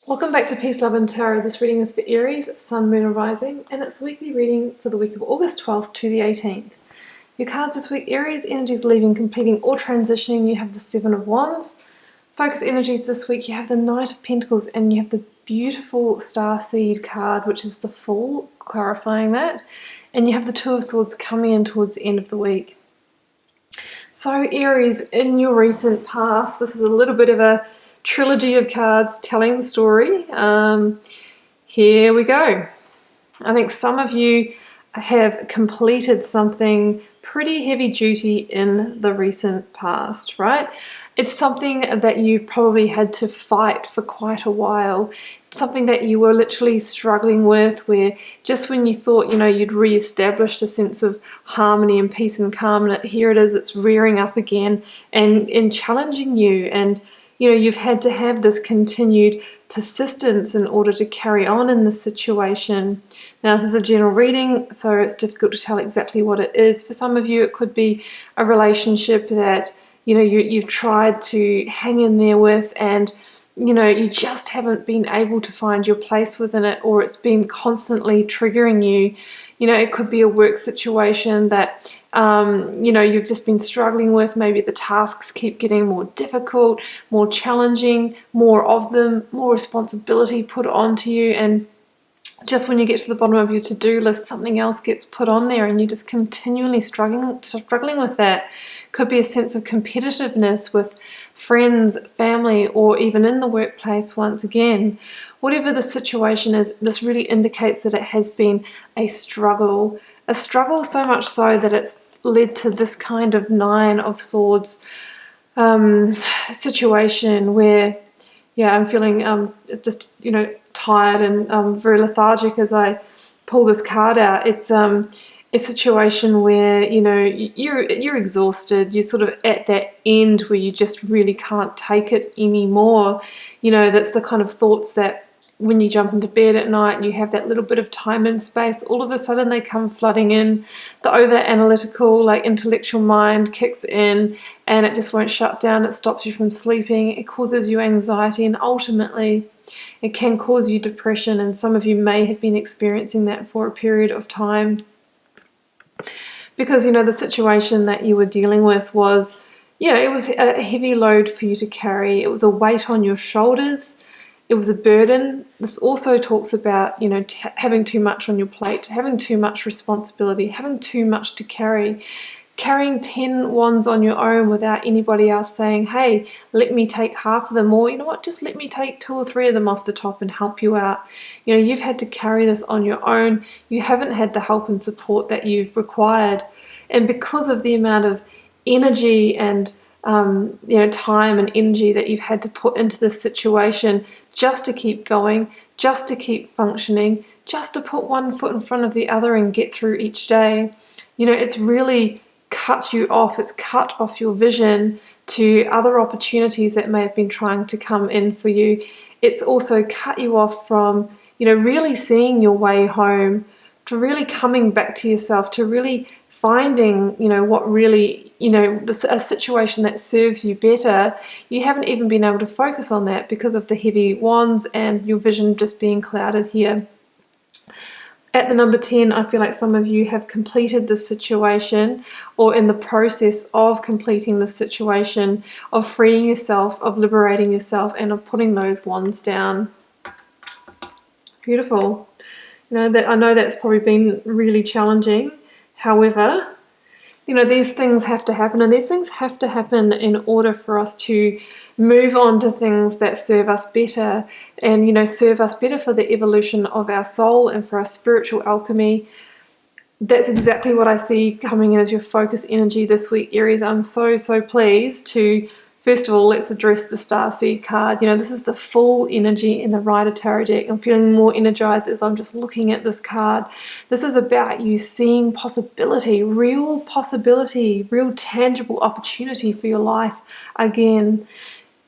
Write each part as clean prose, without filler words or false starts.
Welcome back to Peace, Love and Tarot. This reading is for Aries, Sun, Moon and Rising, and it's the weekly reading for the week of August 12th to the 18th. Your cards this week: Aries energies leaving, completing or transitioning. You have the Seven of Wands. Focus energies this week: you have the Knight of Pentacles and you have the beautiful Starseed card, which is the Fool, clarifying that. And you have the Two of Swords coming in towards the end of the week. So Aries, in your recent past, this is a little bit of a trilogy of cards telling the story. Here we go. I think some of you have completed something pretty heavy duty in the recent past, right? It's something that you probably had to fight for quite a while. Something that you were literally struggling with, where just when you thought, you'd re-established a sense of harmony and peace and calm, and here it is, it's rearing up again and challenging you. And you've had to have this continued persistence in order to carry on in this situation. Now, this is a general reading, so it's difficult to tell exactly what it is. For some of you, it could be a relationship that you've tried to hang in there with, and you just haven't been able to find your place within it, or it's been constantly triggering you. It could be a work situation that you've just been struggling with. Maybe the tasks keep getting more difficult, more challenging, more of them, more responsibility put onto you, and just when you get to the bottom of your to-do list, something else gets put on there and you're just continually struggling with that. Could be a sense of competitiveness with friends, family, or even in the workplace once again. Whatever the situation is, this really indicates that it has been a struggle so much so that it's led to this kind of Nine of Swords situation where, I'm feeling just, tired and very lethargic as I pull this card out. It's a situation where you're exhausted. You're sort of at that end where you just really can't take it anymore. That's the kind of thoughts that when you jump into bed at night and you have that little bit of time and space, all of a sudden they come flooding in. The over analytical, intellectual mind kicks in and it just won't shut down. It stops you from sleeping. It causes you anxiety, and ultimately it can cause you depression, and some of you may have been experiencing that for a period of time. Because, the situation that you were dealing with was, it was a heavy load for you to carry. It was a weight on your shoulders. It was a burden. This also talks about, having too much on your plate, having too much responsibility, having too much to carry. Carrying 10 wands on your own without anybody else saying, hey, let me take half of them, or just let me take 2 or 3 of them off the top and help you out. You've had to carry this on your own. You haven't had the help and support that you've required. And because of the amount of energy and time and energy that you've had to put into this situation just to keep going, just to keep functioning, just to put one foot in front of the other and get through each day, it's really cut you off. It's cut off your vision to other opportunities that may have been trying to come in for you. It's also cut you off from, really seeing your way home, to really coming back to yourself, to really finding, what really, a situation that serves you better. You haven't even been able to focus on that because of the heavy wands and your vision just being clouded here. At the number 10, I feel like some of you have completed this situation, or in the process of completing this situation, of freeing yourself, of liberating yourself, and of putting those wands down. Beautiful. I know that's probably been really challenging. However, these things have to happen, and these things have to happen in order for us to move on to things that serve us better, and serve us better for the evolution of our soul and for our spiritual alchemy. That's exactly what I see coming in as your focus energy this week, Aries. I'm so pleased to, first of all, let's address the Starseed card. This is the full energy in the Rider Tarot deck. I'm feeling more energized as I'm just looking at this card. This is about you seeing possibility, real tangible opportunity for your life again.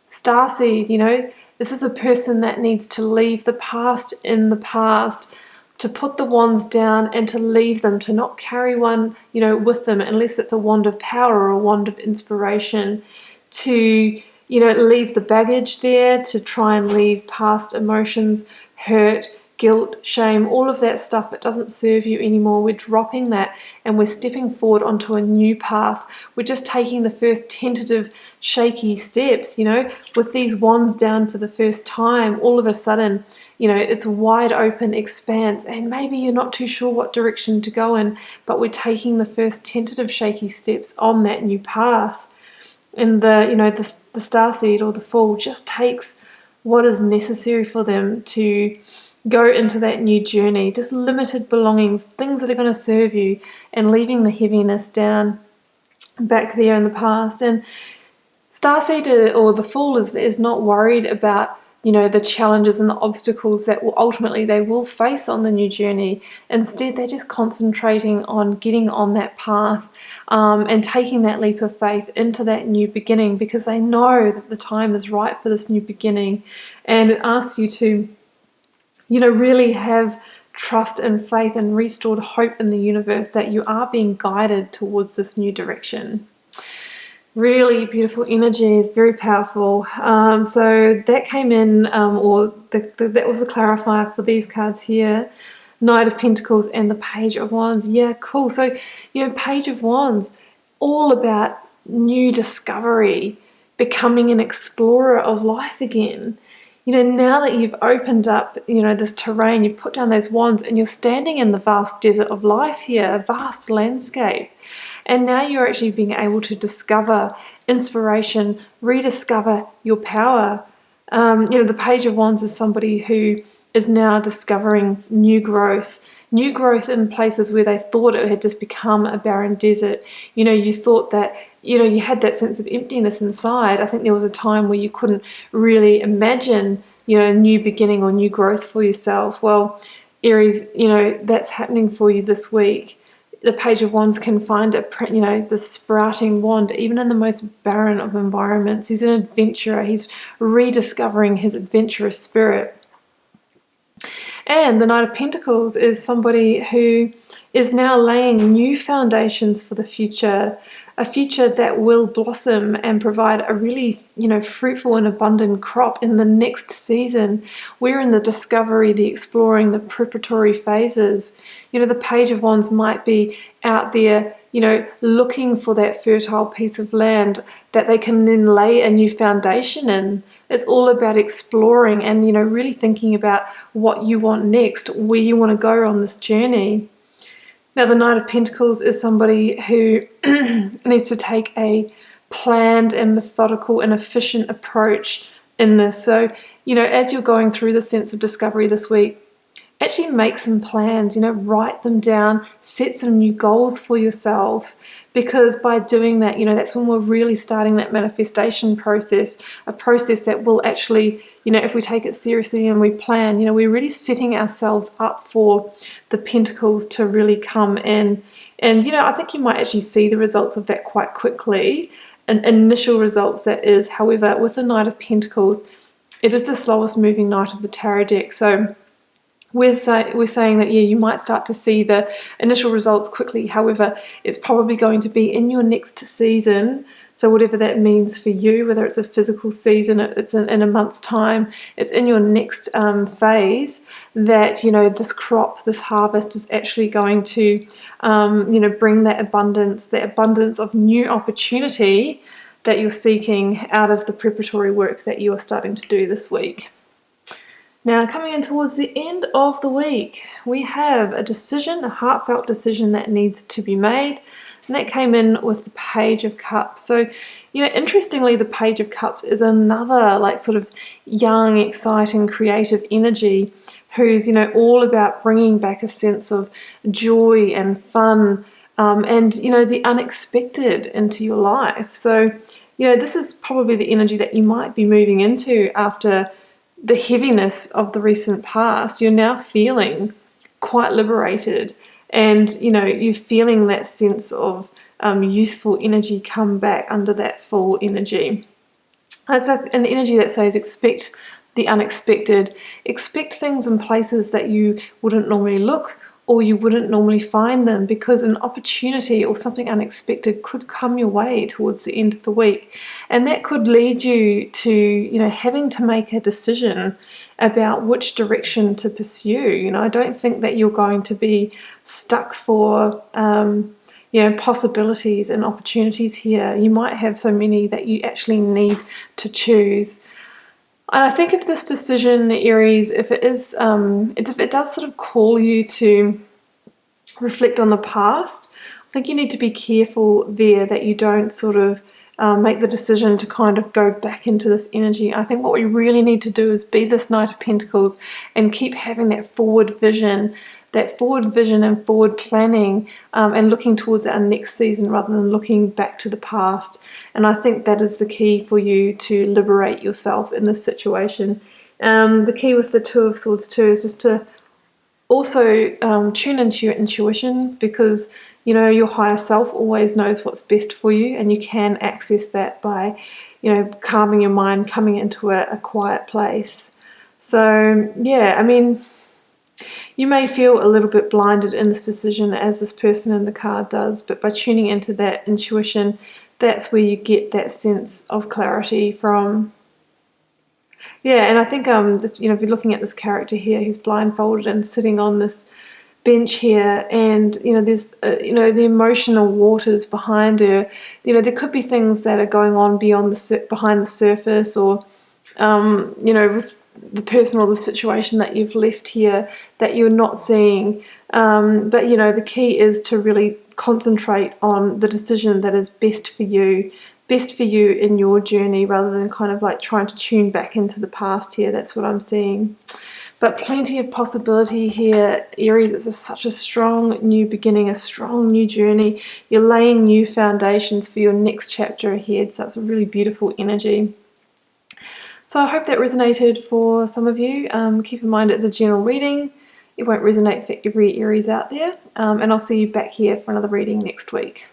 Starseed, this is a person that needs to leave the past in the past, to put the wands down and to leave them, to not carry one, with them, unless it's a wand of power or a wand of inspiration, to leave the baggage there, to try and leave past emotions, hurt, guilt, shame, all of that stuff. It doesn't serve you anymore. We're dropping that and we're stepping forward onto a new path. We're just taking the first tentative, shaky steps, with these wands down for the first time. All of a sudden, it's wide open expanse, and maybe you're not too sure what direction to go in, but we're taking the first tentative, shaky steps on that new path. And the starseed or the fool just takes what is necessary for them to go into that new journey, just limited belongings, things that are going to serve you, and leaving the heaviness down back there in the past. And starseed or the fool is not worried about the challenges and the obstacles that ultimately they will face on the new journey. Instead, they're just concentrating on getting on that path and taking that leap of faith into that new beginning, because they know that the time is right for this new beginning. And it asks you to really have trust and faith and restored hope in the universe that you are being guided towards this new direction. Really beautiful energy, is very powerful. So that came in, that was the clarifier for these cards here. Knight of Pentacles and the Page of Wands. Yeah, cool. So, Page of Wands, all about new discovery, becoming an explorer of life again. Now that you've opened up, this terrain, you've put down those wands and you're standing in the vast desert of life here, a vast landscape. And now you're actually being able to discover inspiration, rediscover your power. The Page of Wands is somebody who is now discovering new growth in places where they thought it had just become a barren desert. You thought that, you had that sense of emptiness inside. I think there was a time where you couldn't really imagine, a new beginning or new growth for yourself. Well, Aries, that's happening for you this week. The Page of Wands can find the sprouting wand, even in the most barren of environments. He's an adventurer. He's rediscovering his adventurous spirit. And the Knight of Pentacles is somebody who is now laying new foundations for the future, a future that will blossom and provide a really, fruitful and abundant crop in the next season. We're in the discovery, the exploring, the preparatory phases. The Page of Wands might be out there, looking for that fertile piece of land that they can then lay a new foundation in. It's all about exploring and, really thinking about what you want next, where you want to go on this journey. Now, the Knight of Pentacles is somebody who needs to take a planned and methodical and efficient approach in this. So, as you're going through the sense of discovery this week, actually make some plans, write them down, set some new goals for yourself, because by doing that, that's when we're really starting that manifestation process, a process that will actually, if we take it seriously and we plan, we're really setting ourselves up for the pentacles to really come in. And, I think you might actually see the results of that quite quickly, and initial results that is. However, with the Knight of Pentacles, it is the slowest moving knight of the tarot deck. So we're saying that, you might start to see the initial results quickly. However, it's probably going to be in your next season. So whatever that means for you, whether it's a physical season, it's in a month's time, it's in your next phase that, this crop, this harvest is actually going to, bring that abundance of new opportunity that you're seeking out of the preparatory work that you are starting to do this week. Now, coming in towards the end of the week, we have a decision, a heartfelt decision that needs to be made. And that came in with the Page of Cups. So, interestingly, the Page of Cups is another sort of young, exciting, creative energy who's, all about bringing back a sense of joy and fun and, the unexpected into your life. So, this is probably the energy that you might be moving into after the heaviness of the recent past. You're now feeling quite liberated, and you're feeling that sense of youthful energy come back under that full energy. It's like an energy that says expect the unexpected, expect things in places that you wouldn't normally look or you wouldn't normally find them, because an opportunity or something unexpected could come your way towards the end of the week, and that could lead you to, you know, having to make a decision about which direction to pursue. You know, I don't think that you're going to be stuck for you know, possibilities and opportunities here. You might have so many that you actually need to choose. And I think if this decision, Aries, if it does sort of call you to reflect on the past, I think you need to be careful there that you don't sort of make the decision to kind of go back into this energy. I think what we really need to do is be this Knight of Pentacles and keep having that forward vision and forward planning, and looking towards our next season rather than looking back to the past. And I think that is the key for you to liberate yourself in this situation. The key with the Two of Swords too is just to also tune into your intuition, because you know your higher self always knows what's best for you, and you can access that by, you know, calming your mind, coming into a quiet place. So yeah, I mean, you may feel a little bit blinded in this decision, as this person in the card does, but by tuning into that intuition, that's where you get that sense of clarity from. Yeah, and I think you know, if you're looking at this character here who's blindfolded and sitting on this bench here, and you know, there's you know, the emotional waters behind her. You know, there could be things that are going on beyond behind the surface, or you know, with the person or the situation that you've left here that you're not seeing. But you know, the key is to really concentrate on the decision that is best for you in your journey, rather than kind of like trying to tune back into the past here. That's what I'm seeing. But plenty of possibility here, Aries. It's such a strong new beginning, a strong new journey. You're laying new foundations for your next chapter ahead, so it's a really beautiful energy. So I hope that resonated for some of you. Keep in mind it's a general reading. It won't resonate for every Aries out there. And I'll see you back here for another reading next week.